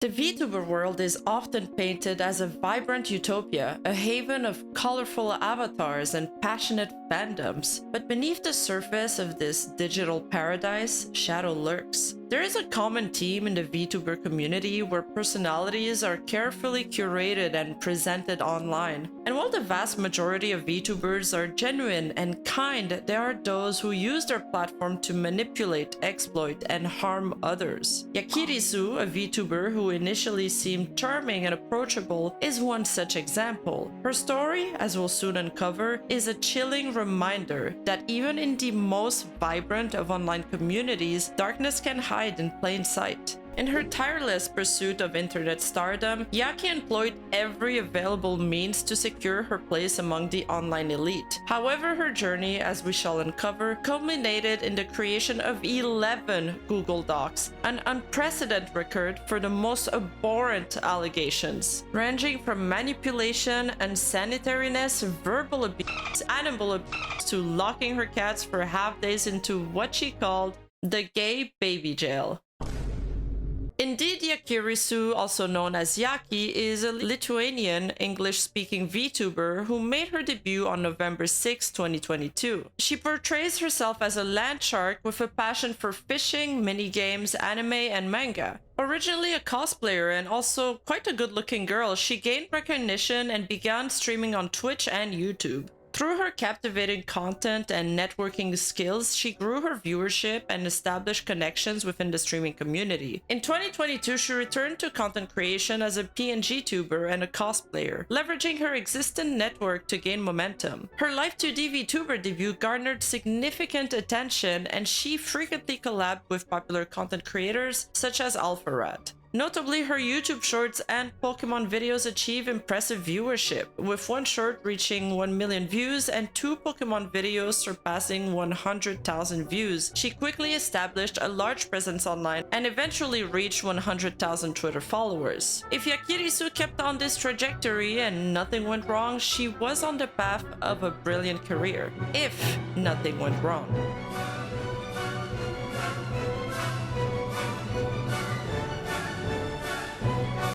The VTuber world is often painted as a vibrant utopia, a haven of colorful avatars and passionate fandoms. But beneath the surface of this digital paradise, shadow lurks. There is a common theme in the VTuber community where personalities are carefully curated and presented online. And while the vast majority of VTubers are genuine and kind, there are those who use their platform to manipulate, exploit, and harm others. Yakirisu, a VTuber who initially seemed charming and approachable, is one such example. Her story, as we'll soon uncover, is a chilling reminder that even in the most vibrant of online communities, darkness can hide in plain sight. In her tireless pursuit of internet stardom, Yaki employed every available means to secure her place among the online elite. However, her journey, as we shall uncover, culminated in the creation of 11 Google Docs, an unprecedented record for the most abhorrent allegations, ranging from manipulation, unsanitariness, verbal abuse, animal abuse, to locking her cats for half days into what she called the gay baby jail. Indeed, Yakirisu, also known as Yaki, is a Lithuanian English-speaking VTuber who made her debut on November 6, 2022. She portrays herself as a land shark with a passion for fishing, minigames, anime, and manga. Originally a cosplayer and also quite a good-looking girl, she gained recognition and began streaming on Twitch and YouTube. Through her captivating content and networking skills, she grew her viewership and established connections within the streaming community. In 2022, she returned to content creation as a PNG tuber and a cosplayer, leveraging her existing network to gain momentum. Her Live 2D VTuber debut garnered significant attention, and she frequently collabed with popular content creators such as AlphaRat. Notably, her YouTube shorts and Pokemon videos achieve impressive viewership, with one short reaching 1 million views and 2 Pokemon videos surpassing 100,000 views. She quickly established a large presence online and eventually reached 100,000 Twitter followers. If Yakirisu kept on this trajectory and nothing went wrong, she was on the path of a brilliant career. If nothing went wrong.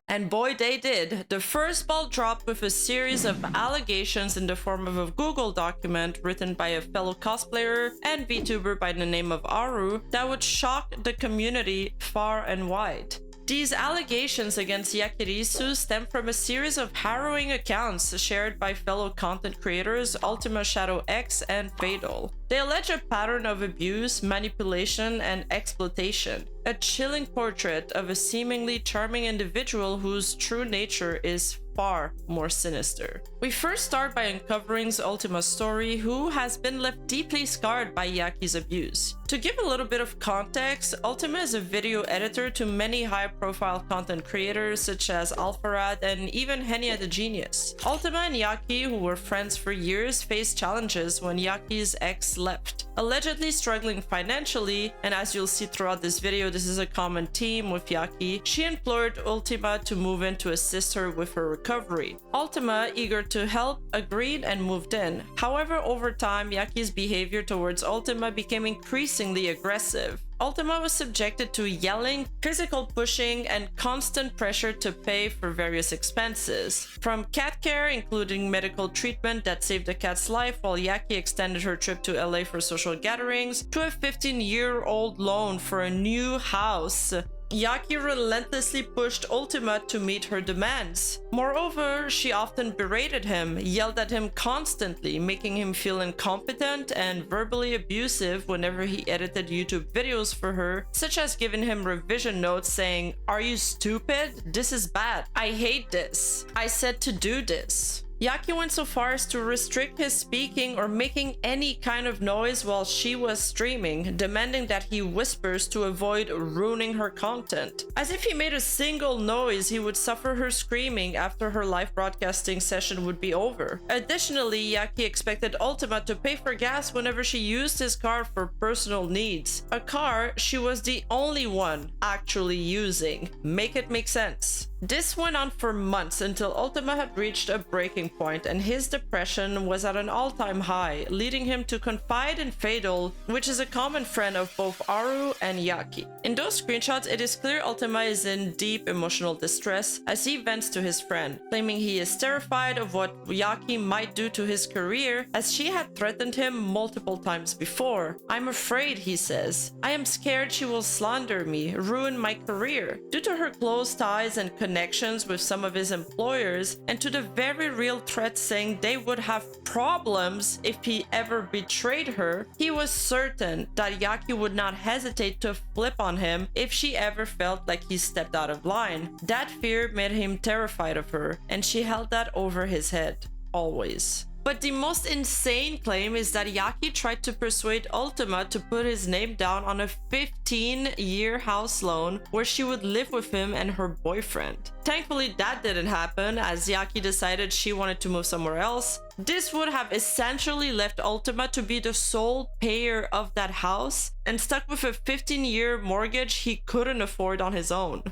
And boy, they did. The first ball dropped with a series of allegations in the form of a Google document written by a fellow cosplayer and VTuber by the name of Aruuu that would shock the community far and wide. These allegations against Yakirisu stem from a series of harrowing accounts shared by fellow content creators UltimaShadowX and Fatal. They allege a pattern of abuse, manipulation, and exploitation, a chilling portrait of a seemingly charming individual whose true nature is far more sinister. We first start by uncovering Ultima's story, who has been left deeply scarred by Yaki's abuse. To give a little bit of context, Ultima is a video editor to many high-profile content creators such as AlphaRat and even Henia the Genius. Ultima and Yaki, who were friends for years, faced challenges when Yaki's ex left, allegedly struggling financially, and as you'll see throughout this video, this is a common theme with Yaki. She implored Ultima to move in to assist her with her recovery. Ultima, eager to help, agreed and moved in. However, over time, Yaki's behavior towards Ultima became increasingly aggressive. Ultima was subjected to yelling, physical pushing, and constant pressure to pay for various expenses. From cat care, including medical treatment that saved the cat's life while Yaki extended her trip to LA for social gatherings, to a 15-year-old loan for a new house. Yaki relentlessly pushed Ultima to meet her demands. Moreover, she often berated him, yelled at him constantly, making him feel incompetent and verbally abusive whenever he edited YouTube videos for her, such as giving him revision notes saying, "Are you stupid? This is bad. I hate this. I said to do this." Yaki went so far as to restrict his speaking or making any kind of noise while she was streaming, demanding that he whispers to avoid ruining her content. As if he made a single noise, he would suffer her screaming after her live broadcasting session would be over. Additionally, Yaki expected Ultima to pay for gas whenever she used his car for personal needs, a car she was the only one actually using. Make it make sense. This went on for months until Ultima had reached a breaking point and his depression was at an all-time high, leading him to confide in Fatal, which is a common friend of both Aruuu and Yaki. In those screenshots, it is clear Ultima is in deep emotional distress as he vents to his friend, claiming he is terrified of what Yaki might do to his career as she had threatened him multiple times before. "I'm afraid," he says. "I am scared she will slander me, ruin my career." Due to her close ties and connections with some of his employers, and to the very real threat saying they would have problems if he ever betrayed her, he was certain that Yaki would not hesitate to flip on him if she ever felt like he stepped out of line. That fear made him terrified of her, and she held that over his head, always. But the most insane claim is that Yaki tried to persuade Ultima to put his name down on a 15-year house loan where she would live with him and her boyfriend. Thankfully, that didn't happen as Yaki decided she wanted to move somewhere else. This would have essentially left Ultima to be the sole payer of that house and stuck with a 15-year mortgage he couldn't afford on his own.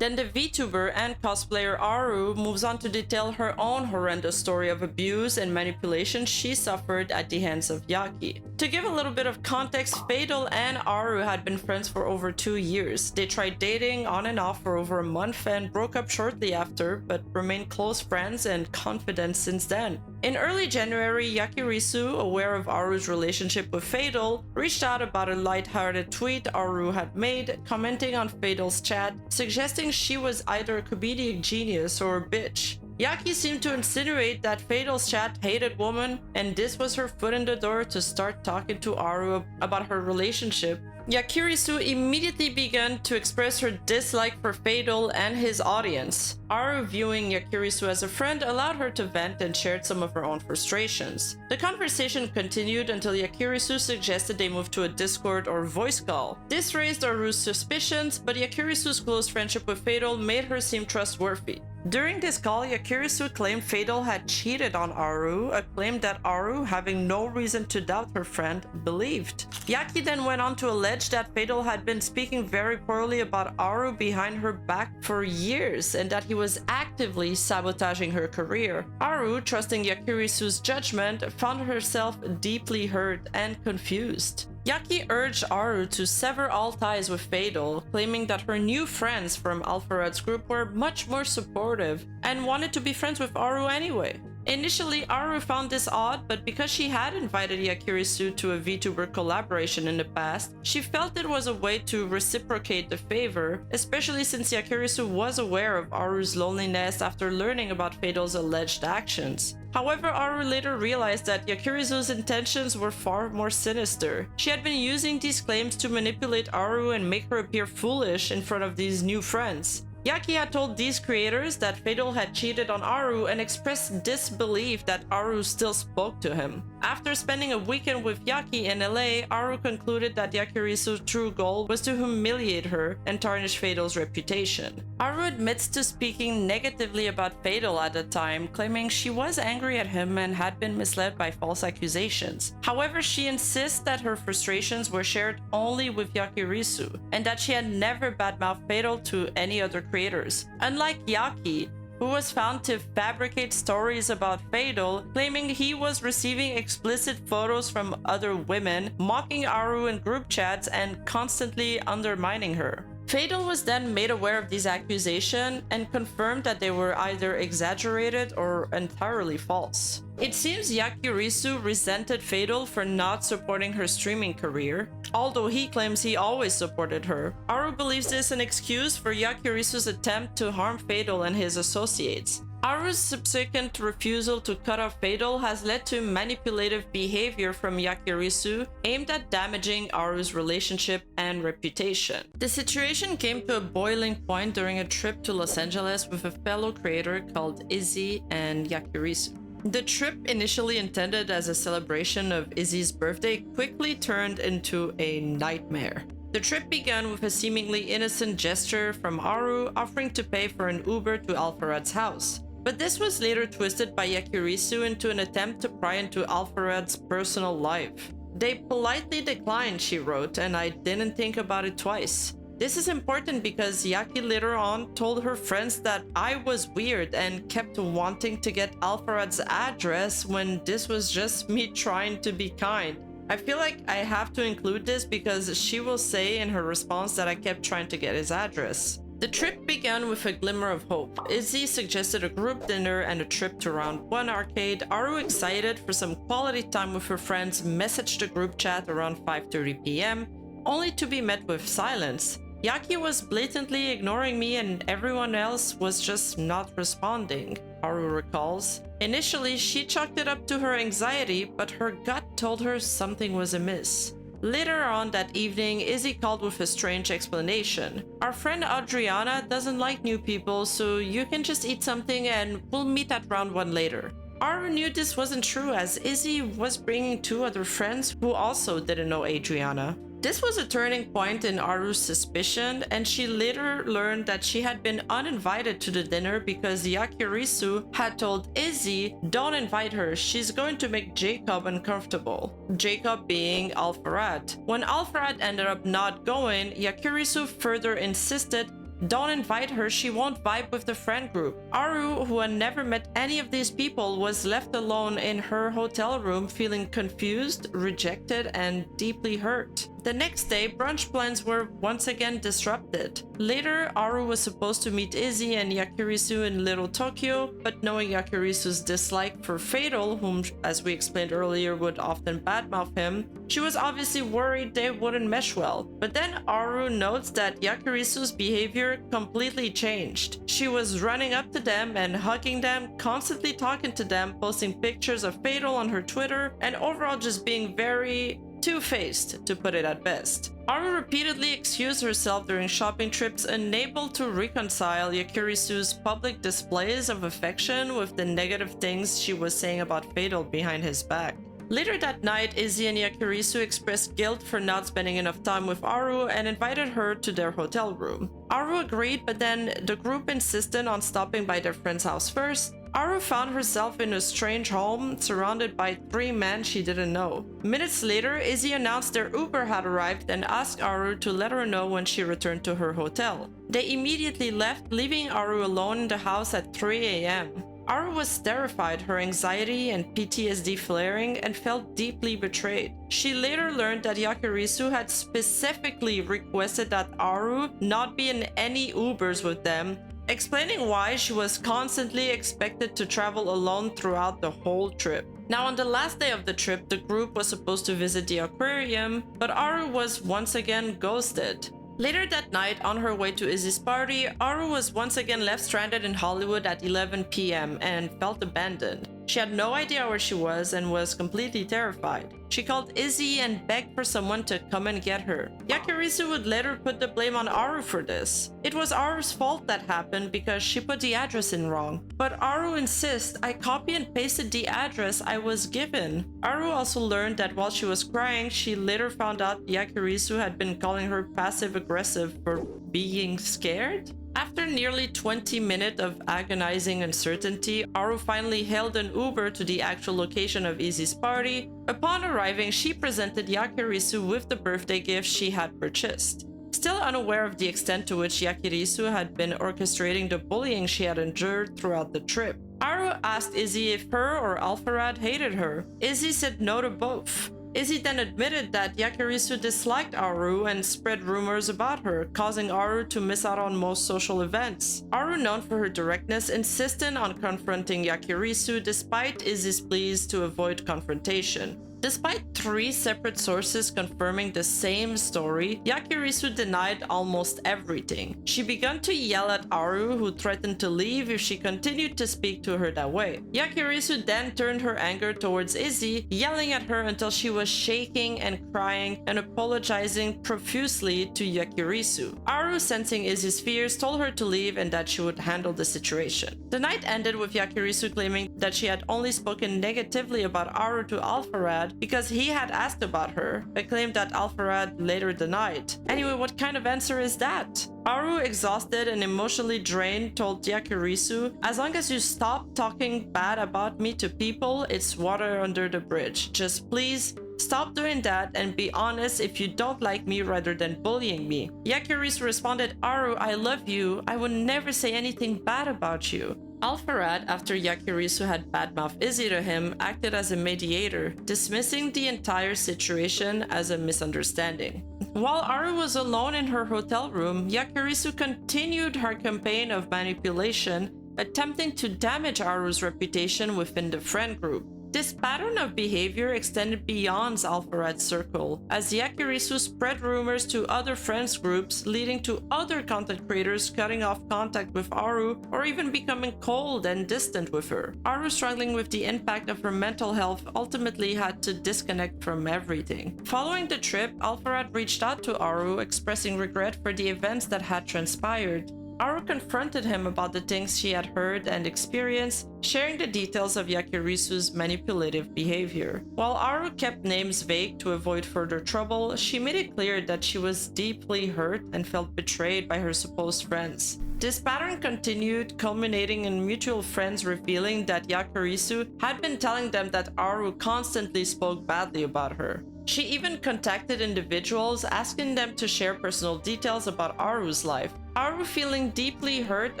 Then the VTuber and cosplayer Aruuu moves on to detail her own horrendous story of abuse and manipulation she suffered at the hands of Yaki. To give a little bit of context, Fatal and Aruuu had been friends for over 2 years. They tried dating on and off for over a month and broke up shortly after, but remained close friends and confidants since then. In early January, Yakirisu, aware of Aruu's relationship with Fatal, reached out about a lighthearted tweet Aruuu had made, commenting on Fatal's chat, suggesting she was either a comedic genius or a bitch. Yaki seemed to insinuate that Fatal's chat hated women, and this was her foot in the door to start talking to Aruuu about her relationship. Yakirisu immediately began to express her dislike for Fatal and his audience. Aruuu, viewing Yakirisu as a friend, allowed her to vent and shared some of her own frustrations. The conversation continued until Yakirisu suggested they move to a Discord or voice call. This raised Aruu's suspicions, but Yakirisu's close friendship with Fatal made her seem trustworthy. During this call, Yakirisu claimed Fatal had cheated on Aruuu, a claim that Aruuu, having no reason to doubt her friend, believed. Yaki then went on to allege that Fatal had been speaking very poorly about Aruuu behind her back for years and that he was actively sabotaging her career. Aruuu, trusting Yakirisu's judgment, found herself deeply hurt and confused. Yaki urged Aruuu to sever all ties with Fatal, claiming that her new friends from Alphared's group were much more supportive and wanted to be friends with Aruuu anyway. Initially, Aruuu found this odd, but because she had invited Yakirisu to a VTuber collaboration in the past, she felt it was a way to reciprocate the favor, especially since Yakirisu was aware of Aruu's loneliness after learning about Fatal's alleged actions. However, Aruuu later realized that Yakirisu's intentions were far more sinister. She had been using these claims to manipulate Aruuu and make her appear foolish in front of these new friends. Yaki had told these creators that Fatal had cheated on Aruuu and expressed disbelief that Aruuu still spoke to him. After spending a weekend with Yaki in LA, Aruuu concluded that Yakirisu's true goal was to humiliate her and tarnish Fatal's reputation. Aruuu admits to speaking negatively about Fatal at the time, claiming she was angry at him and had been misled by false accusations. However, she insists that her frustrations were shared only with Yakirisu, and that she had never badmouthed Fatal to any other creators. Unlike Yaki, who was found to fabricate stories about Fatal, claiming he was receiving explicit photos from other women, mocking Aruuu in group chats, and constantly undermining her. Fatal was then made aware of these accusations and confirmed that they were either exaggerated or entirely false. It seems Yakirisu resented Fatal for not supporting her streaming career, although he claims he always supported her. Aruuu believes this an excuse for Yakirisu's attempt to harm Fatal and his associates. Aruu's subsequent refusal to cut off Fatal has led to manipulative behavior from Yakirisu aimed at damaging Aruu's relationship and reputation. The situation came to a boiling point during a trip to Los Angeles with a fellow creator called Izzy and Yakirisu. The trip, initially intended as a celebration of Izzy's birthday, quickly turned into a nightmare. The trip began with a seemingly innocent gesture from Aruuu offering to pay for an Uber to Alphared's house. But this was later twisted by Yakirisu into an attempt to pry into Alphared's personal life. "They politely declined," she wrote, "and I didn't think about it twice. This is important because Yaki later on told her friends that I was weird and kept wanting to get Alfarad's address when this was just me trying to be kind. I feel like I have to include this because she will say in her response that I kept trying to get his address. The trip began with a glimmer of hope. Izzy suggested a group dinner and a trip to Round 1 arcade. Aruuu, excited for some quality time with her friends, messaged the group chat around 5:30 p.m, only to be met with silence. Yaki was blatantly ignoring me and everyone else was just not responding, Aruuu recalls. Initially, she chalked it up to her anxiety, but her gut told her something was amiss. Later on that evening, Izzy called with a strange explanation. Our friend Adriana doesn't like new people, so you can just eat something and we'll meet at Round 1 later. Aruuu knew this wasn't true as Izzy was bringing 2 other friends who also didn't know Adriana. This was a turning point in Aruu's suspicion, and she later learned that she had been uninvited to the dinner because Yakirisu had told Izzy, "Don't invite her, she's going to make Jacob uncomfortable." Jacob being Alfarad. When Alfarad ended up not going, Yakirisu further insisted, "Don't invite her, she won't vibe with the friend group." Aruuu, who had never met any of these people, was left alone in her hotel room feeling confused, rejected, and deeply hurt. The next day, brunch plans were once again disrupted. Later, Aruuu was supposed to meet Izzy and Yakirisu in Little Tokyo, but knowing Yakirisu's dislike for Fatal, whom, as we explained earlier, would often badmouth him, she was obviously worried they wouldn't mesh well. But then Aruuu notes that Yakirisu's behavior completely changed. She was running up to them and hugging them, constantly talking to them, posting pictures of Fatal on her Twitter, and overall just being very two-faced, to put it at best. Aruuu repeatedly excused herself during shopping trips, unable to reconcile Yakirisu's public displays of affection with the negative things she was saying about Fatal behind his back. Later that night, Izzy and Yakirisu expressed guilt for not spending enough time with Aruuu and invited her to their hotel room. Aruuu agreed, but then the group insisted on stopping by their friend's house first. Aruuu found herself in a strange home, surrounded by 3 men she didn't know. Minutes later, Izzy announced their Uber had arrived and asked Aruuu to let her know when she returned to her hotel. They immediately left, leaving Aruuu alone in the house at 3 a.m. Aruuu was terrified, her anxiety and PTSD flaring, and felt deeply betrayed. She later learned that Yakirisu had specifically requested that Aruuu not be in any Ubers with them, explaining why she was constantly expected to travel alone throughout the whole trip. Now, on the last day of the trip, the group was supposed to visit the aquarium, but Aruuu was once again ghosted. Later that night, on her way to Izzy's party, Aruuu was once again left stranded in Hollywood at 11 p.m. and felt abandoned. She had no idea where she was and was completely terrified. She called Izzy and begged for someone to come and get her. Yakirisu would later put the blame on Aruuu for this. It was Aruu's fault that happened because she put the address in wrong. But Aruuu insists, "I copy and pasted the address I was given." Aruuu also learned that while she was crying, she later found out Yakirisu had been calling her passive-aggressive for being scared. After nearly 20 minutes of agonizing uncertainty, Aruuu finally hailed an Uber to the actual location of Izzy's party. Upon arriving, she presented Yakirisu with the birthday gift she had purchased. Still unaware of the extent to which Yakirisu had been orchestrating the bullying she had endured throughout the trip, Aruuu asked Izzy if her or Alfarad hated her. Izzy said no to both. Izzy then admitted that Yakirisu disliked Aruuu and spread rumors about her, causing Aruuu to miss out on most social events. Aruuu, known for her directness, insisted on confronting Yakirisu despite Izzy's pleas to avoid confrontation. Despite 3 separate sources confirming the same story, Yakirisu denied almost everything. She began to yell at Aruuu, who threatened to leave if she continued to speak to her that way. Yakirisu then turned her anger towards Izzy, yelling at her until she was shaking and crying and apologizing profusely to Yakirisu. Aruuu, sensing Izzy's fears, told her to leave and that she would handle the situation. The night ended with Yakirisu claiming that she had only spoken negatively about Aruuu to Alfarad because he had asked about her, a claim that Alfarad later denied. Anyway, what kind of answer is that? Aruuu, exhausted and emotionally drained, told Yakirisu, "As long as you stop talking bad about me to people, it's water under the bridge. Just please Stop doing that and be honest if you don't like me rather than bullying me. Yakirisu responded, Aruuu, I love you. I would never say anything bad about you. Alpharad, after Yakirisu had badmouthed Izzy to him, acted as a mediator, dismissing the entire situation as a misunderstanding. While Aruuu was alone in her hotel room, Yakirisu continued her campaign of manipulation, attempting to damage Aruu's reputation within the friend group. This pattern of behavior extended beyond Alpharad's circle, as Yakirisu spread rumors to other friends groups, leading to other content creators cutting off contact with Aruuu or even becoming cold and distant with her. Aruuu, struggling with the impact of her mental health, ultimately had to disconnect from everything. Following the trip, Alpharad reached out to Aruuu, expressing regret for the events that had transpired. Aruuu confronted him about the things she had heard and experienced, sharing the details of Yakirisu's manipulative behavior. While Aruuu kept names vague to avoid further trouble, she made it clear that she was deeply hurt and felt betrayed by her supposed friends. This pattern continued, culminating in mutual friends revealing that Yakirisu had been telling them that Aruuu constantly spoke badly about her. She even contacted individuals, asking them to share personal details about Aruu's life. Aruuu, feeling deeply hurt,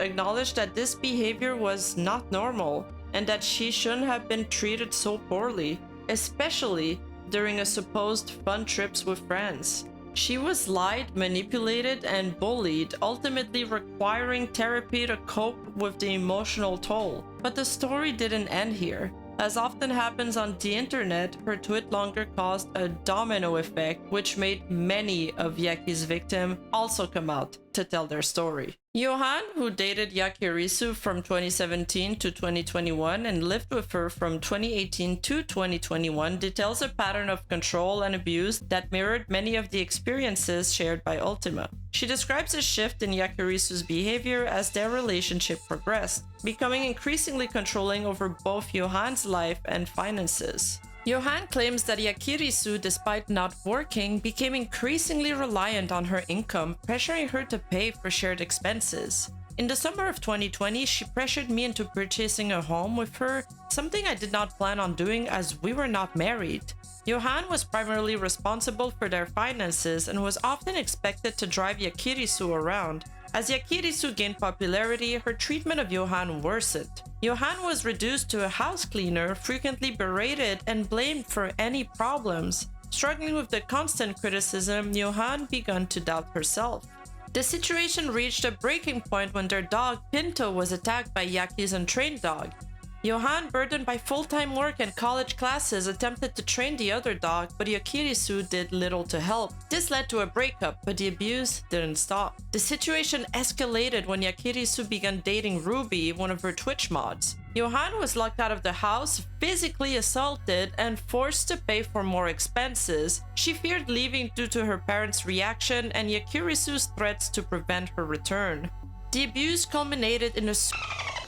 acknowledged that this behavior was not normal and that she shouldn't have been treated so poorly, especially during a supposed fun trips with friends. She was lied, manipulated, and bullied, ultimately requiring therapy to cope with the emotional toll. But the story didn't end here. As often happens on the internet, her tweet longer caused a domino effect, which made many of Yaki's victims also come out to tell their story. Johan, who dated Yakirisu from 2017 to 2021 and lived with her from 2018 to 2021, details a pattern of control and abuse that mirrored many of the experiences shared by Ultima. She describes a shift in Yakirisu's behavior as their relationship progressed, becoming increasingly controlling over both Johan's life and finances. Johan claims that Yakirisu, despite not working, became increasingly reliant on her income, pressuring her to pay for shared expenses. In the summer of 2020, she pressured me into purchasing a home with her, something I did not plan on doing as we were not married. Johan was primarily responsible for their finances and was often expected to drive Yakirisu around. As Yakirisu gained popularity, her treatment of Johan worsened. Johan was reduced to a house cleaner, frequently berated and blamed for any problems. Struggling with the constant criticism, Johan began to doubt herself. The situation reached a breaking point when their dog, Pinto, was attacked by Yaki's untrained dog. Johan, burdened by full-time work and college classes, attempted to train the other dog, but Yakirisu did little to help. This led to a breakup, but the abuse didn't stop. The situation escalated when Yakirisu began dating Ruby, one of her Twitch mods. Johan was locked out of the house, physically assaulted, and forced to pay for more expenses. She feared leaving due to her parents' reaction and Yakirisu's threats to prevent her return. The abuse culminated in a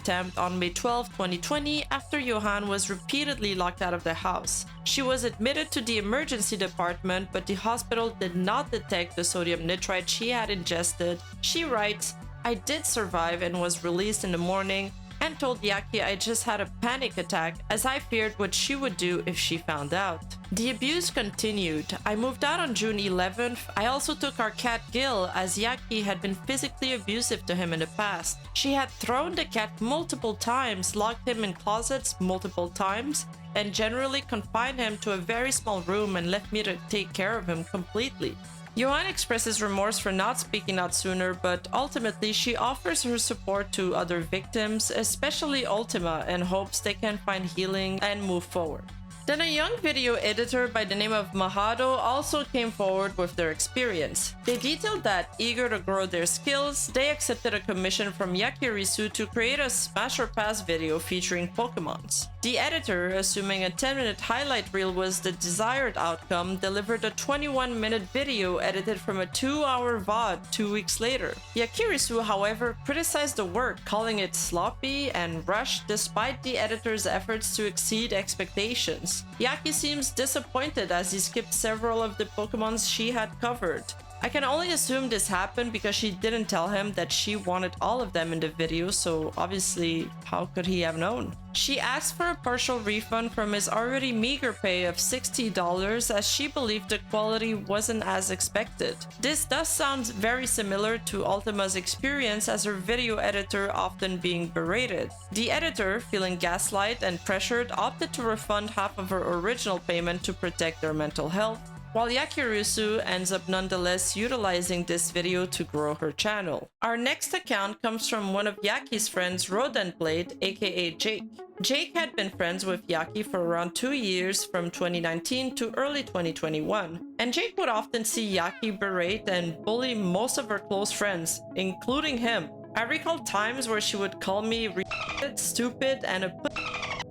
attempt on May 12, 2020, after Johan was repeatedly locked out of the house. She was admitted to the emergency department, but the hospital did not detect the sodium nitrite she had ingested. She writes, I did survive and was released in the morning, and told Yaki I just had a panic attack as I feared what she would do if she found out. The abuse continued. I moved out on June 11th. I also took our cat Gil, as Yaki had been physically abusive to him in the past. She had thrown the cat multiple times, locked him in closets multiple times, and generally confined him to a very small room and left me to take care of him completely. Johan expresses remorse for not speaking out sooner, but ultimately she offers her support to other victims, especially Ultima, and hopes they can find healing and move forward. Then a young video editor by the name of Mahado also came forward with their experience. They detailed that, eager to grow their skills, they accepted a commission from Yakirisu to create a Smash or Pass video featuring Pokemons. The editor, assuming a 10-minute highlight reel was the desired outcome, delivered a 21-minute video edited from a 2-hour VOD 2 weeks later. Yakirisu, however, criticized the work, calling it sloppy and rushed despite the editor's efforts to exceed expectations. Yaki seems disappointed as he skipped several of the Pokemons she had covered. I can only assume this happened because she didn't tell him that she wanted all of them in the video, so obviously, how could he have known? She asked for a partial refund from his already meager pay of $60 as she believed the quality wasn't as expected. This does sound very similar to Ultima's experience as her video editor often being berated. The editor, feeling gaslight and pressured, opted to refund half of her original payment to protect their mental health, while Yakirisu ends up nonetheless utilizing this video to grow her channel. Our next account comes from one of Yaki's friends, Rodentblade, aka Jake. Jake had been friends with Yaki for around 2 years from 2019 to early 2021, and Jake would often see Yaki berate and bully most of her close friends, including him. I recall times where she would call me retarded, stupid, and a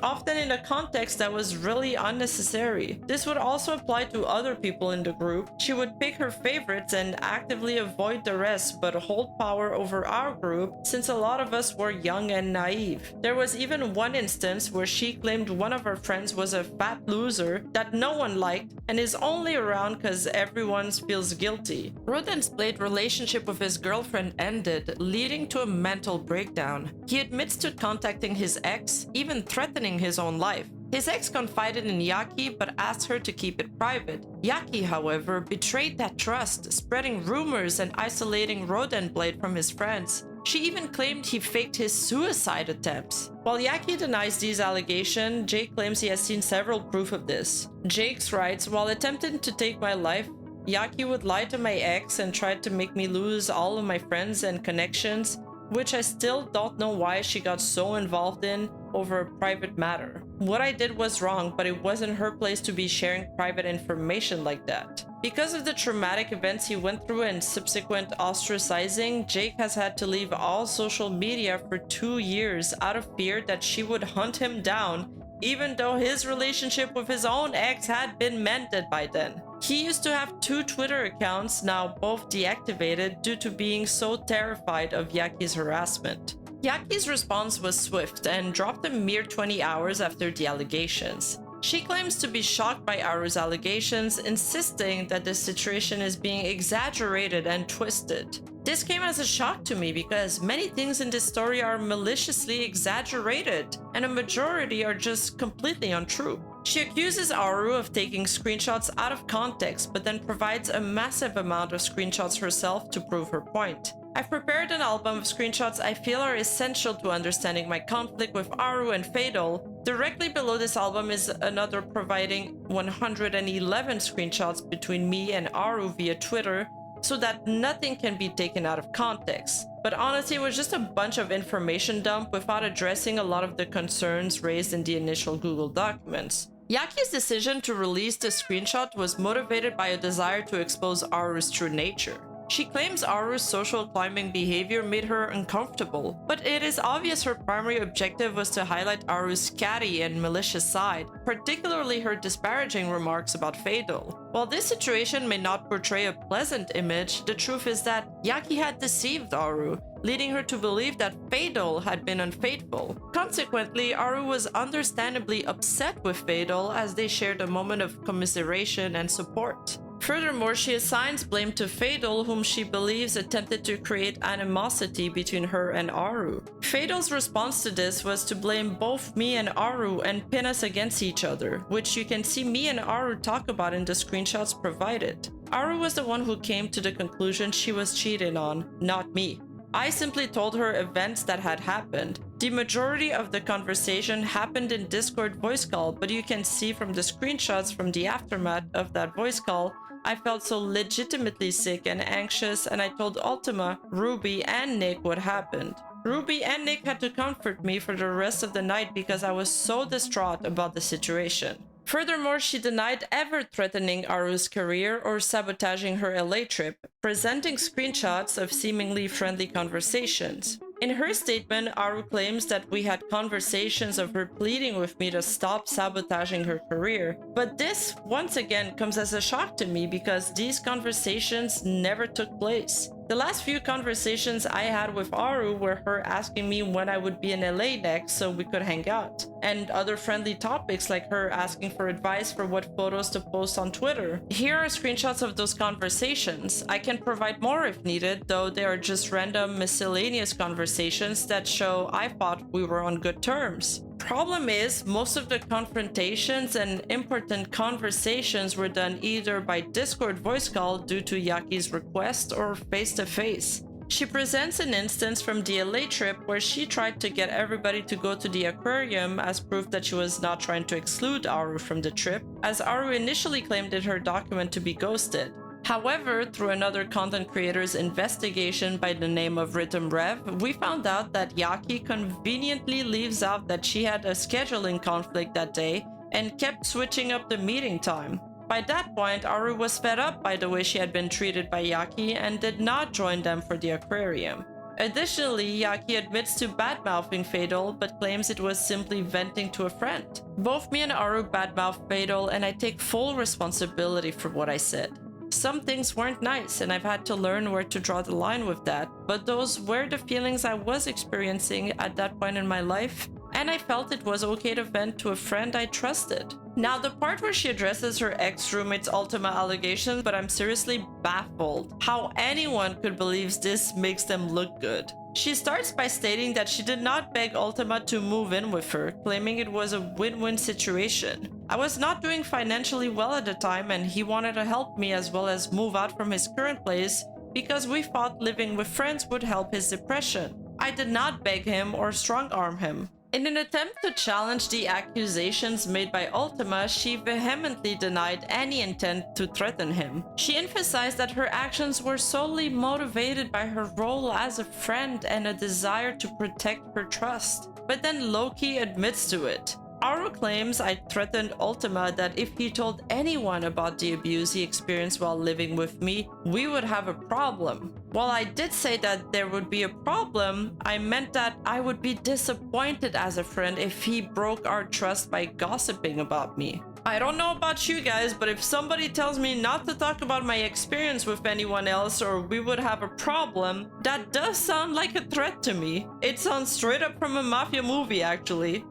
often in a context that was really unnecessary. This would also apply to other people in the group. She would pick her favorites and actively avoid the rest, but hold power over our group since a lot of us were young and naive. There was even one instance where she claimed one of her friends was a fat loser that no one liked and is only around because everyone feels guilty. Rodent's Blade relationship with his girlfriend ended, leading to a mental breakdown. He admits to contacting his ex, even threatening his own life. His ex confided in Yaki but asked her to keep it private. Yaki, however, betrayed that trust, spreading rumors and isolating Rodentblade from his friends. She even claimed he faked his suicide attempts. While Yaki denies these allegations, Jake claims he has seen several proof of this. Jake writes, "While attempting to take my life, Yaki would lie to my ex and tried to make me lose all of my friends and connections, which I still don't know why she got so involved in over a private matter. What I did was wrong, but it wasn't her place to be sharing private information like that." Because of the traumatic events he went through and subsequent ostracizing, Jake has had to leave all social media for 2 years out of fear that she would hunt him down, even though his relationship with his own ex had been mended by then. He used to have 2 Twitter accounts, now both deactivated due to being so terrified of Yaki's harassment. Yaki's response was swift and dropped a mere 20 hours after the allegations. She claims to be shocked by Aruu's allegations, insisting that the situation is being exaggerated and twisted. This came as a shock to me because many things in this story are maliciously exaggerated, and a majority are just completely untrue. She accuses Aruuu of taking screenshots out of context, but then provides a massive amount of screenshots herself to prove her point. I've prepared an album of screenshots I feel are essential to understanding my conflict with Aruuu and Fatal. Directly below this album is another providing 111 screenshots between me and Aruuu via Twitter, so that nothing can be taken out of context. But honestly, it was just a bunch of information dump without addressing a lot of the concerns raised in the initial Google documents. Yaki's decision to release the screenshot was motivated by a desire to expose Aruu's true nature. She claims Aruu's social climbing behavior made her uncomfortable, but it is obvious her primary objective was to highlight Aruu's catty and malicious side, particularly her disparaging remarks about Fatal. While this situation may not portray a pleasant image, the truth is that Yaki had deceived Aruuu, leading her to believe that Fatal had been unfaithful. Consequently, Aruuu was understandably upset with Fatal as they shared a moment of commiseration and support. Furthermore, she assigns blame to Fatal, whom she believes attempted to create animosity between her and Aruuu. Fatal's response to this was to blame both me and Aruuu and pin us against each other, which you can see me and Aruuu talk about in the screenshots provided. Aruuu was the one who came to the conclusion she was cheated on, not me. I simply told her events that had happened. The majority of the conversation happened in Discord voice call, but you can see from the screenshots from the aftermath of that voice call, I felt so legitimately sick and anxious, and I told Ultima, Ruby, and Nick what happened. Ruby and Nick had to comfort me for the rest of the night because I was so distraught about the situation. Furthermore, she denied ever threatening Aruu's career or sabotaging her LA trip, presenting screenshots of seemingly friendly conversations. In her statement, Aruuu claims that we had conversations of her pleading with me to stop sabotaging her career, but this once again comes as a shock to me because these conversations never took place. The last few conversations I had with Aruuu were her asking me when I would be in LA next so we could hang out, and other friendly topics like her asking for advice for what photos to post on Twitter. Here are screenshots of those conversations. I can provide more if needed, though they are just random miscellaneous conversations that show I thought we were on good terms. Problem is, most of the confrontations and important conversations were done either by Discord voice call due to Yaki's request or face-to-face. She presents an instance from the LA trip where she tried to get everybody to go to the aquarium as proof that she was not trying to exclude Aruuu from the trip, as Aruuu initially claimed in her document to be ghosted. However, through another content creator's investigation by the name of Rhythm Rev, we found out that Yaki conveniently leaves out that she had a scheduling conflict that day and kept switching up the meeting time. By that point, Aruuu was fed up by the way she had been treated by Yaki and did not join them for the aquarium. Additionally, Yaki admits to badmouthing Fatal but claims it was simply venting to a friend. Both me and Aruuu badmouthed Fatal, and I take full responsibility for what I said. Some things weren't nice, and I've had to learn where to draw the line with that, but those were the feelings I was experiencing at that point in my life, and I felt it was okay to vent to a friend I trusted. Now, the part where she addresses her ex-roommate's Ultima allegations, but I'm seriously baffled how anyone could believe this makes them look good. She starts by stating that she did not beg Ultima to move in with her, claiming it was a win-win situation. I was not doing financially well at the time, and he wanted to help me as well as move out from his current place because we thought living with friends would help his depression. I did not beg him or strong-arm him. In an attempt to challenge the accusations made by Ultima, she vehemently denied any intent to threaten him. She emphasized that her actions were solely motivated by her role as a friend and a desire to protect her trust, but then low-key admits to it. Aruuu claims I threatened Ultima that if he told anyone about the abuse he experienced while living with me, we would have a problem. While I did say that there would be a problem, I meant that I would be disappointed as a friend if he broke our trust by gossiping about me. I don't know about you guys, but if somebody tells me not to talk about my experience with anyone else or we would have a problem, that does sound like a threat to me. It sounds straight up from a mafia movie, actually.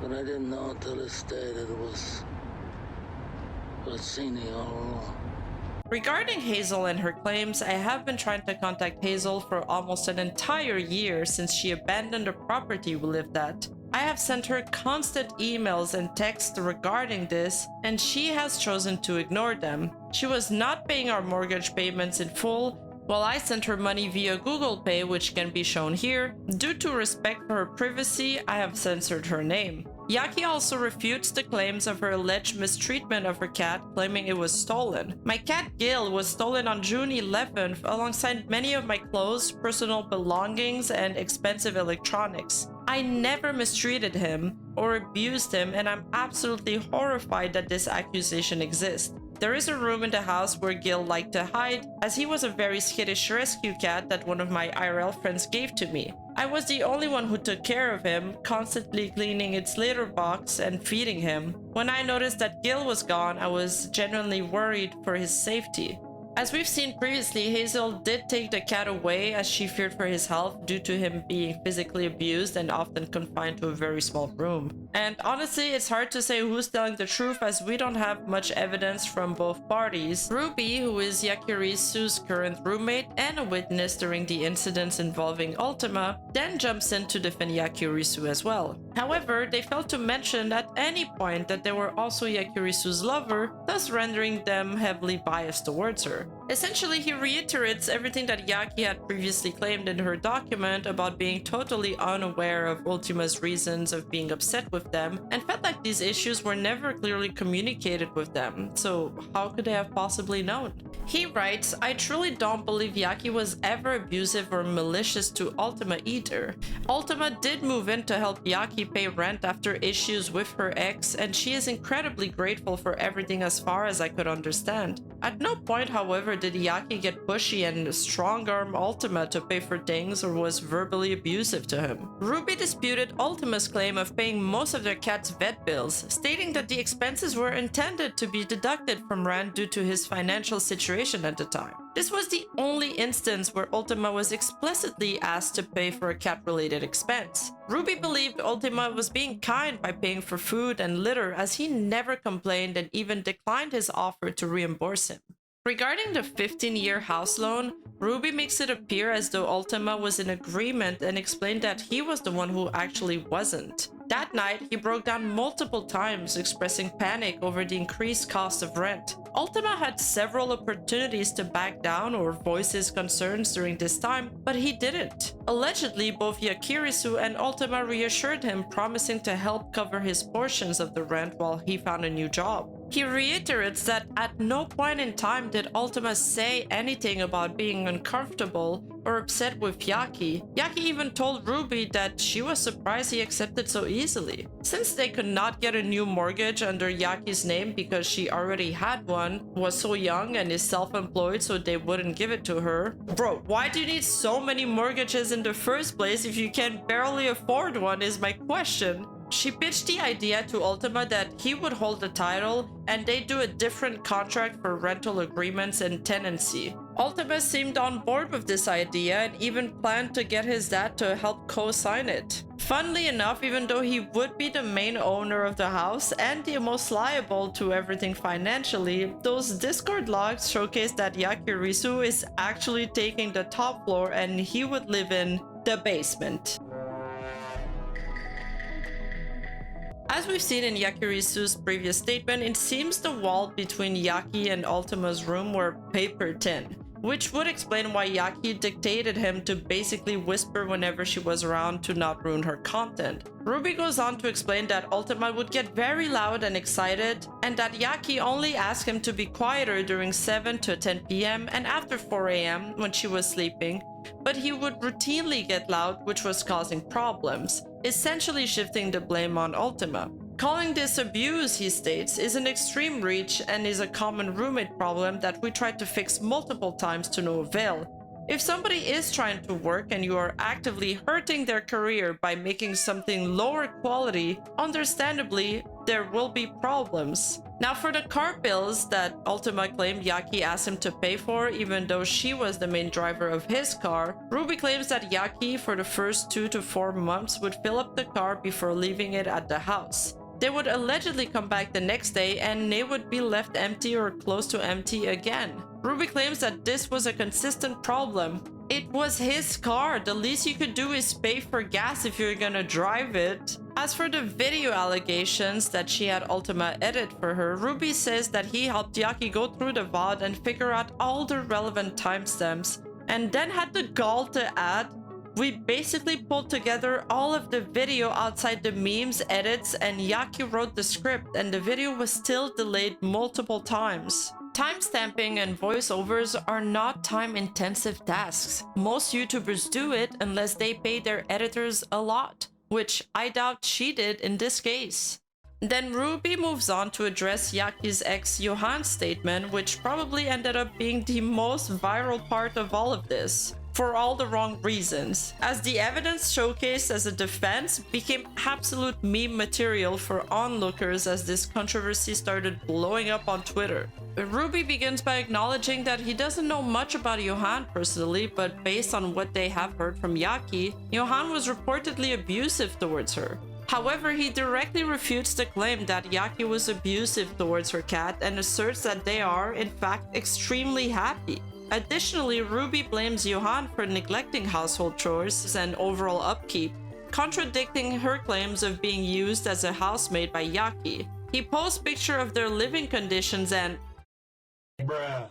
But I didn't know until this day that it was Rossini all along. Regarding Hazel and her claims, I have been trying to contact Hazel for almost an entire year since she abandoned the property we lived at. I have sent her constant emails and texts regarding this, and she has chosen to ignore them. She was not paying our mortgage payments in full, while I sent her money via Google Pay, which can be shown here. Due to respect for her privacy, I have censored her name. Yaki also refutes the claims of her alleged mistreatment of her cat, claiming it was stolen. My cat Gil was stolen on June 11th alongside many of my clothes, personal belongings, and expensive electronics. I never mistreated him or abused him, and I'm absolutely horrified that this accusation exists. There is a room in the house where Gil liked to hide, as he was a very skittish rescue cat that one of my IRL friends gave to me. I was the only one who took care of him, constantly cleaning its litter box and feeding him. When I noticed that Gil was gone, I was genuinely worried for his safety. As we've seen previously, Hazel did take the cat away as she feared for his health due to him being physically abused and often confined to a very small room. And honestly, it's hard to say who's telling the truth as we don't have much evidence from both parties. Ruby, who is Yakirisu's current roommate and a witness during the incidents involving Ultima, then jumps in to defend Yakirisu as well. However, they failed to mention at any point that they were also Yakirisu's lover, thus rendering them heavily biased towards her. Essentially, he reiterates everything that Yaki had previously claimed in her document about being totally unaware of Ultima's reasons of being upset with them, and felt like these issues were never clearly communicated with them, so how could they have possibly known? He writes, I truly don't believe Yaki was ever abusive or malicious to Ultima either. Ultima did move in to help Yaki pay rent after issues with her ex, and she is incredibly grateful for everything as far as I could understand. At no point, however, did Yaki get pushy and strong-arm Ultima to pay for things or was verbally abusive to him. Ruby disputed Ultima's claim of paying most of their cat's vet bills, stating that the expenses were intended to be deducted from rent due to his financial situation at the time. This was the only instance where Ultima was explicitly asked to pay for a cat-related expense. Ruby believed Ultima was being kind by paying for food and litter, as he never complained and even declined his offer to reimburse him. Regarding the 15-year house loan, Ruby makes it appear as though Ultima was in agreement and explained that he was the one who actually wasn't. That night, he broke down multiple times, expressing panic over the increased cost of rent. Ultima had several opportunities to back down or voice his concerns during this time, but he didn't. Allegedly, both Yakirisu and Ultima reassured him, promising to help cover his portions of the rent while he found a new job. He reiterates that at no point in time did Ultima say anything about being uncomfortable or upset with Yaki. Yaki even told Ruby that she was surprised he accepted so easily. Since they could not get a new mortgage under Yaki's name because she already had one, was so young and is self-employed, so they wouldn't give it to her. Bro, why do you need so many mortgages in the first place if you can barely afford one is my question. She pitched the idea to Ultima that he would hold the title and they'd do a different contract for rental agreements and tenancy. Ultima seemed on board with this idea and even planned to get his dad to help co-sign it. Funnily enough, even though he would be the main owner of the house and the most liable to everything financially, those Discord logs showcase that Yakirisu is actually taking the top floor and he would live in the basement. As we've seen in Yakirisu's previous statement, it seems the wall between Yaki and Ultima's room were paper thin, which would explain why Yaki dictated him to basically whisper whenever she was around to not ruin her content. Ruby goes on to explain that Ultima would get very loud and excited, and that Yaki only asked him to be quieter during 7 to 10 p.m. and after 4 a.m. when she was sleeping, but he would routinely get loud, which was causing problems, essentially shifting the blame on Ultima. Calling this abuse, he states, is an extreme reach and is a common roommate problem that we tried to fix multiple times to no avail. If somebody is trying to work and you are actively hurting their career by making something lower quality, understandably, there will be problems. Now, for the car bills that Ultima claimed Yaki asked him to pay for, even though she was the main driver of his car, Ruby claims that Yaki for the first 2 to 4 months would fill up the car before leaving it at the house. They would allegedly come back the next day and they would be left empty or close to empty again. Ruby claims that this was a consistent problem. It was his car. The least you could do is pay for gas if you're gonna drive it. As for the video allegations that she had Ultima edit for her, Ruby says that he helped Yaki go through the VOD and figure out all the relevant timestamps, and then had the gall to add, "We basically pulled together all of the video outside the memes, edits, and Yaki wrote the script, and the video was still delayed multiple times." Timestamping and voiceovers are not time-intensive tasks. Most YouTubers do it unless they pay their editors a lot, which I doubt she did in this case. Then Ruby moves on to address Yaki's ex Johan's statement, which probably ended up being the most viral part of all of this, for all the wrong reasons, as the evidence showcased as a defense became absolute meme material for onlookers as this controversy started blowing up on Twitter. Ruby begins by acknowledging that he doesn't know much about Johan personally, but based on what they have heard from Yaki, Johan was reportedly abusive towards her. However, he directly refutes the claim that Yaki was abusive towards her cat and asserts that they are, in fact, extremely happy. Additionally, Ruby blames Johan for neglecting household chores and overall upkeep, contradicting her claims of being used as a housemaid by Yaki. He posts pictures of their living conditions and... Bruh.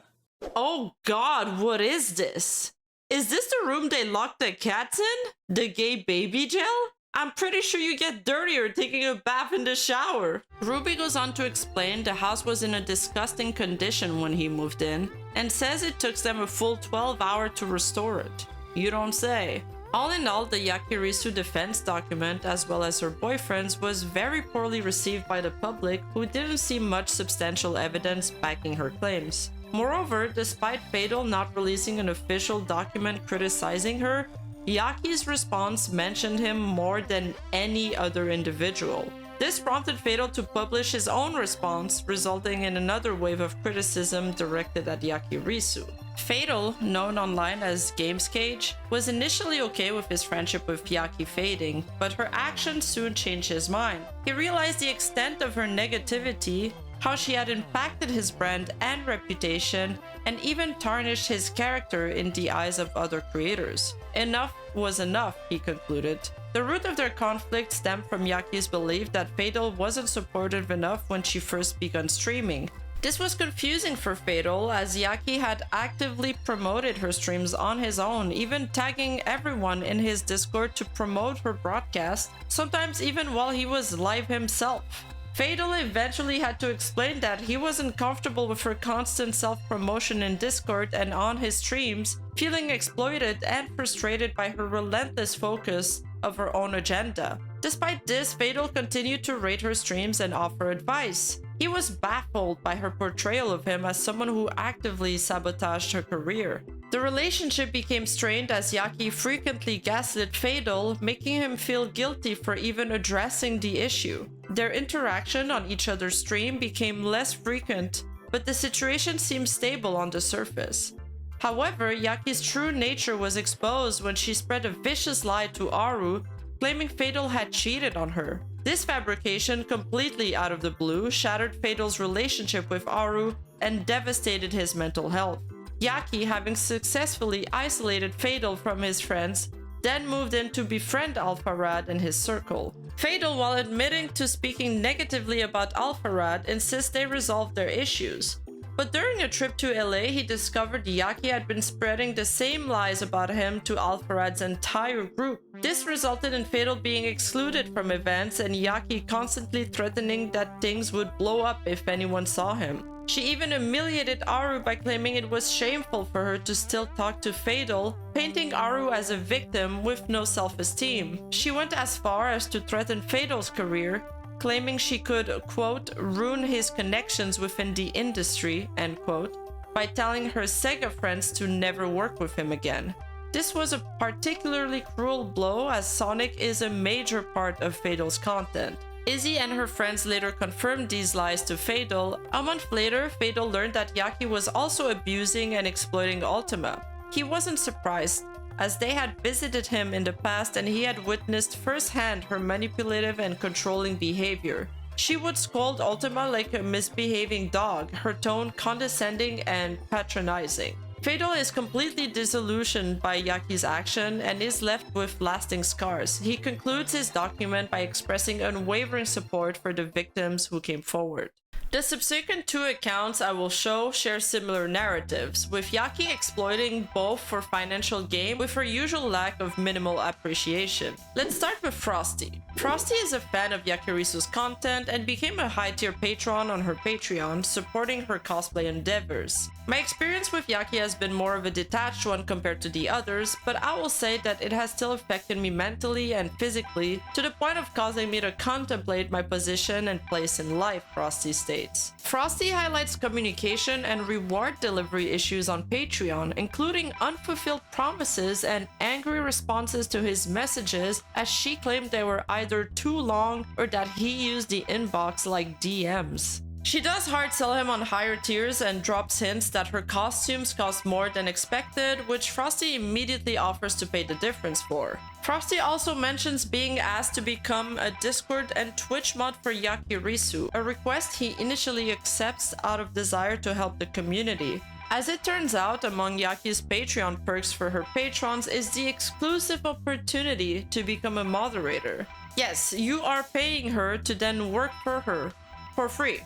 Oh god, what is this? Is this the room they locked the cats in? The gay baby jail? I'm pretty sure you get dirtier taking a bath in the shower. Ruby goes on to explain the house was in a disgusting condition when he moved in, and says it took them a full 12 hours to restore it. You don't say. All in all, the Yakirisu defense document, as well as her boyfriend's, was very poorly received by the public, who didn't see much substantial evidence backing her claims. Moreover, despite Fatal not releasing an official document criticizing her, Yaki's response mentioned him more than any other individual. This prompted Fatal to publish his own response, resulting in another wave of criticism directed at Yakirisu. Fatal, known online as GamesCage, was initially okay with his friendship with Yaki fading, but her actions soon changed his mind. He realized the extent of her negativity, how she had impacted his brand and reputation, and even tarnished his character in the eyes of other creators. Enough was enough, he concluded. The root of their conflict stemmed from Yaki's belief that Fatal wasn't supportive enough when she first began streaming. This was confusing for Fatal, as Yaki had actively promoted her streams on his own, even tagging everyone in his Discord to promote her broadcast, sometimes even while he was live himself. Fatal eventually had to explain that he wasn't comfortable with her constant self-promotion in Discord and on his streams, feeling exploited and frustrated by her relentless focus of her own agenda. Despite this, Fatal continued to rate her streams and offer advice. He was baffled by her portrayal of him as someone who actively sabotaged her career. The relationship became strained as Yaki frequently gaslit Fatal, making him feel guilty for even addressing the issue. Their interaction on each other's stream became less frequent, but the situation seemed stable on the surface. However, Yaki's true nature was exposed when she spread a vicious lie to Aruuu, claiming Fatal had cheated on her. This fabrication, completely out of the blue, shattered Fatal's relationship with Aruuu and devastated his mental health. Yaki, having successfully isolated Fatal from his friends, then moved in to befriend Alpharad and his circle. Fatal, while admitting to speaking negatively about Alpharad, insists they resolve their issues. But during a trip to LA, he discovered Yaki had been spreading the same lies about him to Alpharad's entire group. This resulted in Fatal being excluded from events and Yaki constantly threatening that things would blow up if anyone saw him. She even humiliated Aruuu by claiming it was shameful for her to still talk to Fatal, painting Aruuu as a victim with no self-esteem. She went as far as to threaten Fatal's career, claiming she could, quote, ruin his connections within the industry, end quote, by telling her Sega friends to never work with him again. This was a particularly cruel blow, as Sonic is a major part of Fatal's content. Izzy and her friends later confirmed these lies to Fatal. A month later, Fatal learned that Yaki was also abusing and exploiting Ultima. He wasn't surprised, as they had visited him in the past and he had witnessed firsthand her manipulative and controlling behavior. She would scold Ultima like a misbehaving dog, her tone condescending and patronizing. Fatal is completely disillusioned by Yaki's action and is left with lasting scars. He concludes his document by expressing unwavering support for the victims who came forward. The subsequent two accounts I will show share similar narratives, with Yaki exploiting both for financial gain with her usual lack of minimal appreciation. Let's start with Frosty. Frosty is a fan of Yakirisu's content and became a high-tier patron on her Patreon, supporting her cosplay endeavors. My experience with Yaki has been more of a detached one compared to the others, but I will say that it has still affected me mentally and physically to the point of causing me to contemplate my position and place in life, Frosty states. Frosty highlights communication and reward delivery issues on Patreon, including unfulfilled promises and angry responses to his messages, as she claimed they were either too long or that he used the inbox like DMs. She does hard sell him on higher tiers and drops hints that her costumes cost more than expected, which Frosty immediately offers to pay the difference for. Frosty also mentions being asked to become a Discord and Twitch mod for Yakirisu, a request he initially accepts out of desire to help the community. As it turns out, among Yaki's Patreon perks for her patrons is the exclusive opportunity to become a moderator. Yes, you are paying her to then work for her, for free.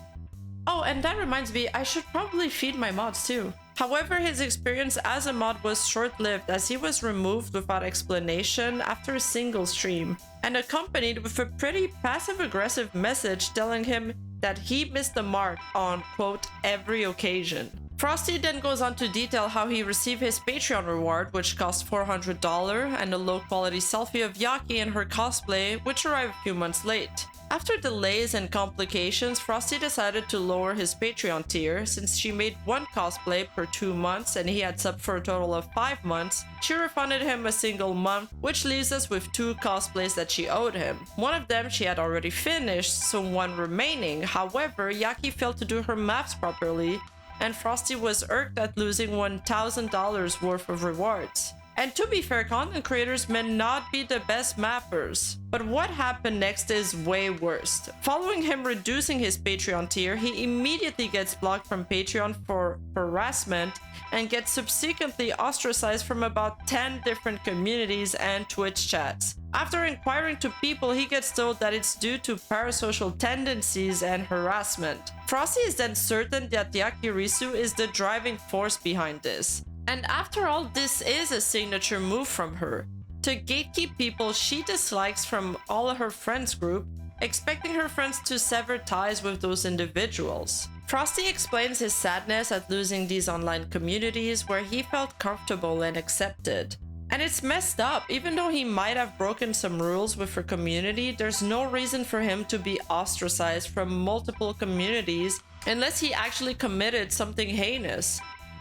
Oh, and that reminds me, I should probably feed my mods too. However, his experience as a mod was short-lived, as he was removed without explanation after a single stream, and accompanied with a pretty passive-aggressive message telling him that he missed the mark on, quote, every occasion. Frosty then goes on to detail how he received his Patreon reward, which cost $400, and a low-quality selfie of Yaki in her cosplay, which arrived a few months late. After delays and complications, Frosty decided to lower his Patreon tier. Since she made one cosplay per 2 months and he had subbed for a total of 5 months, she refunded him a single month, which leaves us with 2 cosplays that she owed him. One of them she had already finished, so 1 remaining. However, Yaki failed to do her maths properly, and Frosty was irked at losing $1,000 worth of rewards. And to be fair, content creators may not be the best mappers. But what happened next is way worse. Following him reducing his Patreon tier, he immediately gets blocked from Patreon for harassment and gets subsequently ostracized from about 10 different communities and Twitch chats. After inquiring to people, he gets told that it's due to parasocial tendencies and harassment. Frosty is then certain that Yakirisu is the driving force behind this. And after all, this is a signature move from her, to gatekeep people she dislikes from all of her friends group, expecting her friends to sever ties with those individuals. Frosty explains his sadness at losing these online communities where he felt comfortable and accepted. And it's messed up. Even though he might have broken some rules with her community, there's no reason for him to be ostracized from multiple communities unless he actually committed something heinous.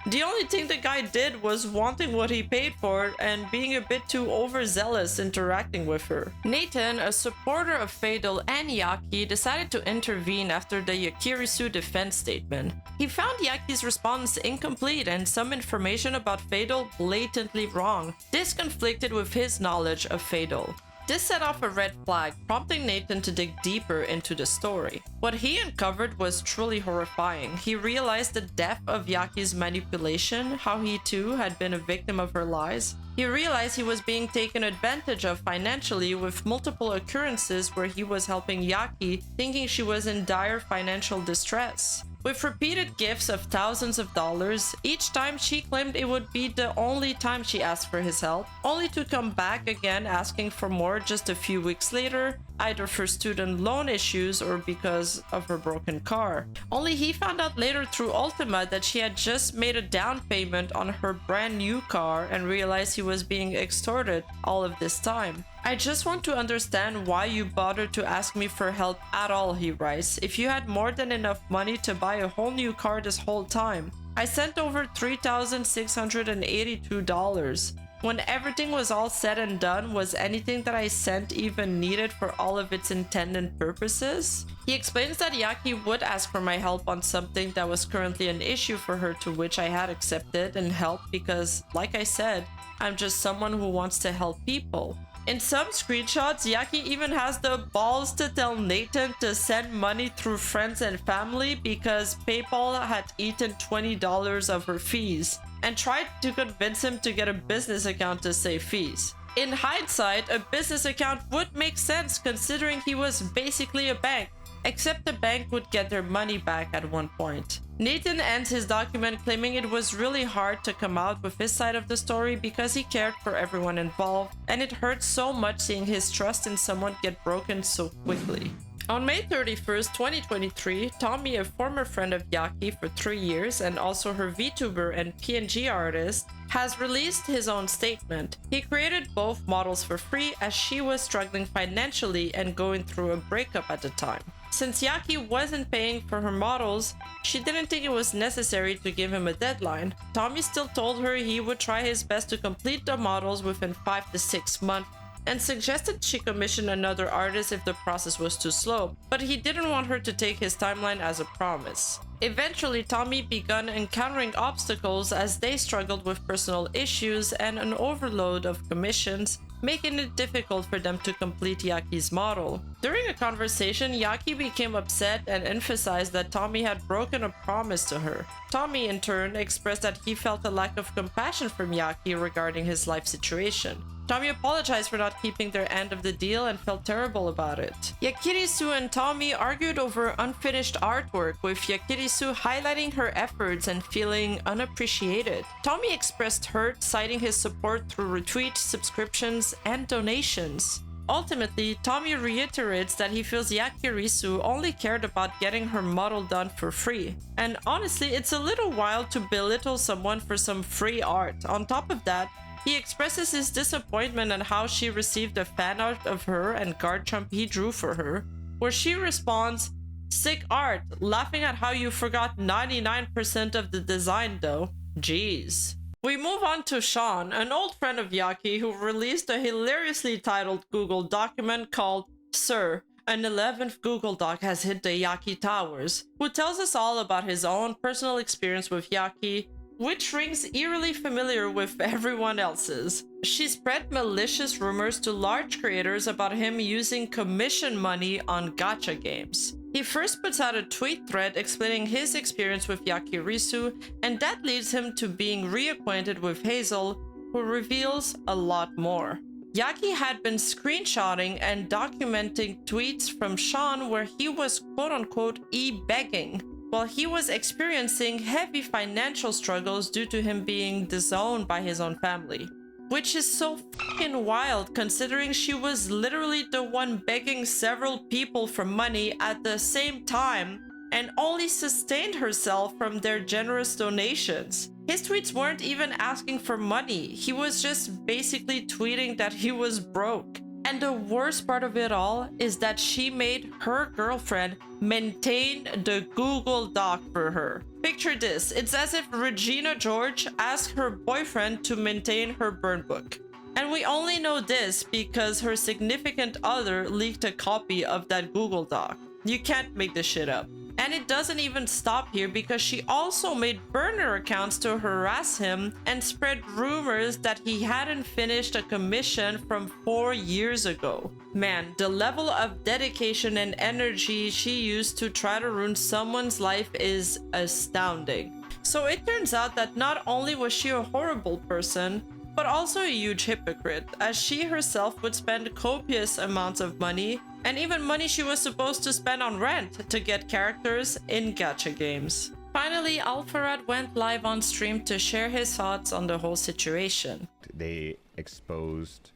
The only thing the guy did was wanting what he paid for and being a bit too overzealous interacting with her. Nathan, a supporter of Fatal and Yaki, decided to intervene after the Yakirisu defense statement. He found Yaki's response incomplete and some information about Fatal blatantly wrong. This conflicted with his knowledge of Fatal. This set off a red flag, prompting Nathan to dig deeper into the story. What he uncovered was truly horrifying. He realized the depth of Yaki's manipulation, how he too had been a victim of her lies. He realized he was being taken advantage of financially, with multiple occurrences where he was helping Yaki, thinking she was in dire financial distress. With repeated gifts of thousands of dollars, each time she claimed it would be the only time she asked for his help, only to come back again asking for more just a few weeks later, either for student loan issues or because of her broken car. Only he found out later through Ultima that she had just made a down payment on her brand new car and realized he was being extorted all of this time. I just want to understand why you bothered to ask me for help at all, he writes, if you had more than enough money to buy a whole new car this whole time. I sent over $3,682. When everything was all said and done, was anything that I sent even needed for all of its intended purposes? He explains that Yaki would ask for my help on something that was currently an issue for her, to which I had accepted and helped because, like I said, I'm just someone who wants to help people. In some screenshots, Yaki even has the balls to tell Nathan to send money through friends and family because PayPal had eaten $20 of her fees, and tried to convince him to get a business account to save fees. In hindsight, a business account would make sense considering he was basically a bank, except the bank would get their money back at one point. Nathan ends his document claiming it was really hard to come out with his side of the story because he cared for everyone involved, and it hurt so much seeing his trust in someone get broken so quickly. On May 31st, 2023, Tommy, a former friend of Yaki for 3 years and also her VTuber and PNG artist, has released his own statement. He created both models for free as she was struggling financially and going through a breakup at the time. Since Yaki wasn't paying for her models, she didn't think it was necessary to give him a deadline. Tommy still told her he would try his best to complete the models within 5 to 6 months, and suggested she commission another artist if the process was too slow, but he didn't want her to take his timeline as a promise. Eventually, Tommy began encountering obstacles as they struggled with personal issues and an overload of commissions, making it difficult for them to complete Yaki's model. During a conversation, Yaki became upset and emphasized that Tommy had broken a promise to her. Tommy, in turn, expressed that he felt a lack of compassion from Yaki regarding his life situation. Tommy apologized for not keeping their end of the deal and felt terrible about it. Yakirisu and Tommy argued over unfinished artwork, with Yakirisu highlighting her efforts and feeling unappreciated. Tommy expressed hurt, citing his support through retweets, subscriptions, and donations. Ultimately, Tommy reiterates that he feels Yakirisu only cared about getting her model done for free. And honestly, it's a little wild to belittle someone for some free art. On top of that, he expresses his disappointment at how she received a fan art of her and Garchomp he drew for her, where she responds, "Sick art, laughing at how you forgot 99% of the design though. Jeez." We move on to Sean, an old friend of Yaki who released a hilariously titled Google document called "Sir, an 11th Google Doc has hit the Yaki Towers," who tells us all about his own personal experience with Yaki, which rings eerily familiar with everyone else's. She spread malicious rumors to large creators about him using commission money on gacha games. He first puts out a tweet thread explaining his experience with Yakirisu, and that leads him to being reacquainted with Hazel, who reveals a lot more. Yaki had been screenshotting and documenting tweets from Sean where he was quote-unquote e-begging, while he was experiencing heavy financial struggles due to him being disowned by his own family. Which is so fucking wild considering she was literally the one begging several people for money at the same time and only sustained herself from their generous donations. His tweets weren't even asking for money, he was just basically tweeting that he was broke. And the worst part of it all is that she made her girlfriend maintain the Google Doc for her. Picture this, it's as if Regina George asked her boyfriend to maintain her burn book. And we only know this because her significant other leaked a copy of that Google Doc. You can't make this shit up. And it doesn't even stop here because she also made burner accounts to harass him and spread rumors that he hadn't finished a commission from 4 years ago. Man, the level of dedication and energy she used to try to ruin someone's life is astounding. So it turns out that not only was she a horrible person, but also a huge hypocrite, as she herself would spend copious amounts of money, and even money she was supposed to spend on rent, to get characters in gacha games. Finally, Alpharad went live on stream to share his thoughts on the whole situation. They exposed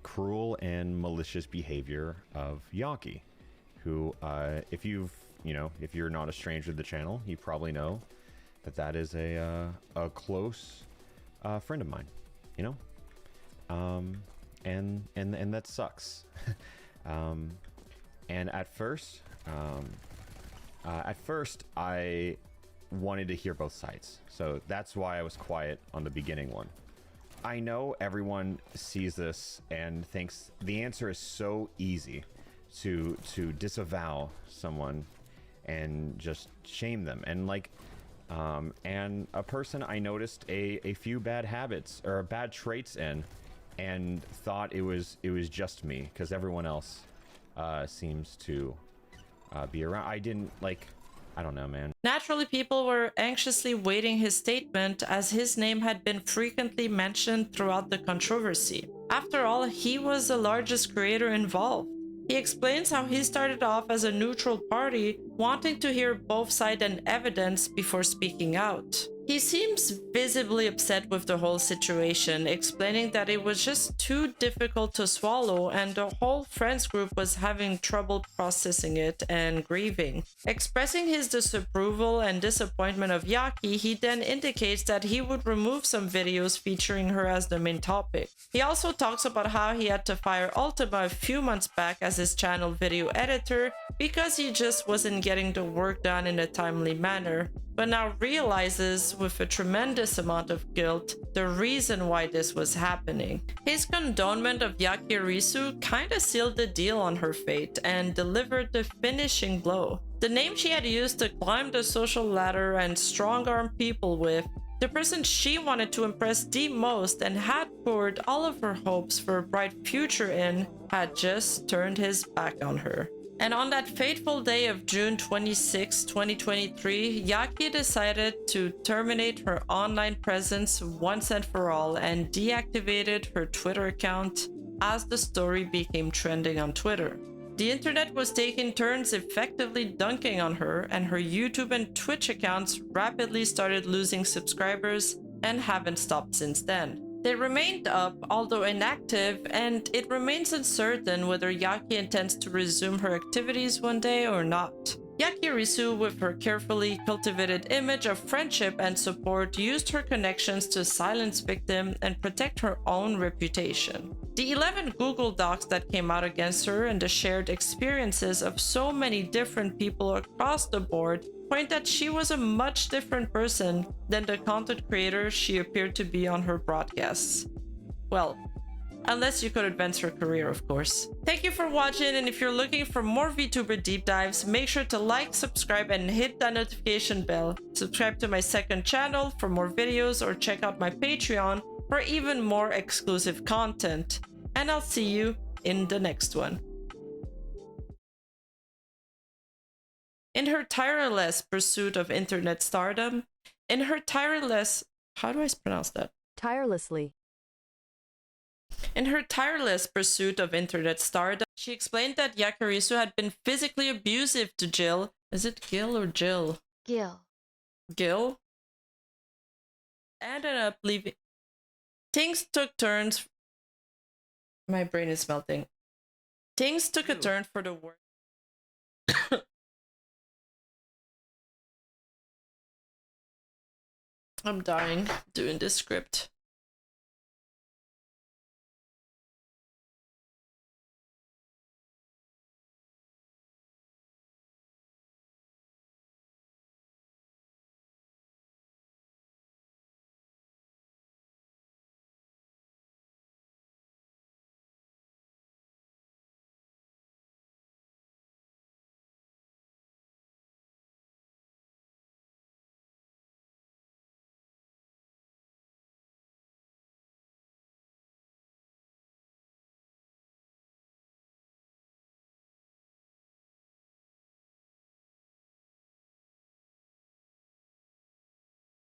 cruel and malicious behavior of Yaki, who, if you're not a stranger to the channel, you probably know that is a close friend of mine. You know, and that sucks. And at first I wanted to hear both sides, so that's why I was quiet on the beginning one. I know everyone sees this and thinks the answer is so easy to disavow someone and just shame them, and like. And a person I noticed a few bad habits or bad traits in, and thought it was just me because everyone else seems to be around. I don't know, man. Naturally, people were anxiously waiting his statement as his name had been frequently mentioned throughout the controversy. After all, he was the largest creator involved. He explains how he started off as a neutral party, wanting to hear both sides and evidence before speaking out. He seems visibly upset with the whole situation, explaining that it was just too difficult to swallow and the whole friends group was having trouble processing it and grieving. Expressing his disapproval and disappointment of Yaki, he then indicates that he would remove some videos featuring her as the main topic. He also talks about how he had to fire Ultima a few months back as his channel video editor because he just wasn't getting the work done in a timely manner, but now realizes with a tremendous amount of guilt the reason why this was happening. His condonement of Yakirisu kinda sealed the deal on her fate and delivered the finishing blow. The name she had used to climb the social ladder and strong-arm people with, the person she wanted to impress the most and had poured all of her hopes for a bright future in, had just turned his back on her. And on that fateful day of June 26, 2023, Yaki decided to terminate her online presence once and for all and deactivated her Twitter account as the story became trending on Twitter. The internet was taking turns effectively dunking on her, and her YouTube and Twitch accounts rapidly started losing subscribers and haven't stopped since then. They remained up, although inactive, and it remains uncertain whether Yaki intends to resume her activities one day or not. Yakirisu, with her carefully cultivated image of friendship and support, used her connections to silence victim and protect her own reputation. The 11 Google Docs that came out against her and the shared experiences of so many different people across the board point that she was a much different person than the content creator she appeared to be on her broadcasts. Well, unless you could advance her career, of course. Thank you for watching, and if you're looking for more VTuber deep dives, make sure to like, subscribe, and hit that notification bell. Subscribe to my second channel for more videos, or check out my Patreon for even more exclusive content. And I'll see you in the next one. In her tireless pursuit of internet stardom, how do I pronounce that? Tirelessly. In her tireless pursuit of internet stardom, she explained that Yakirisu had been physically abusive to Jill. Is it Gil or Jill? Gil. Gil? And ended up leaving. Things took turns. My brain is melting. Things took a turn for the worse. I'm dying doing this script.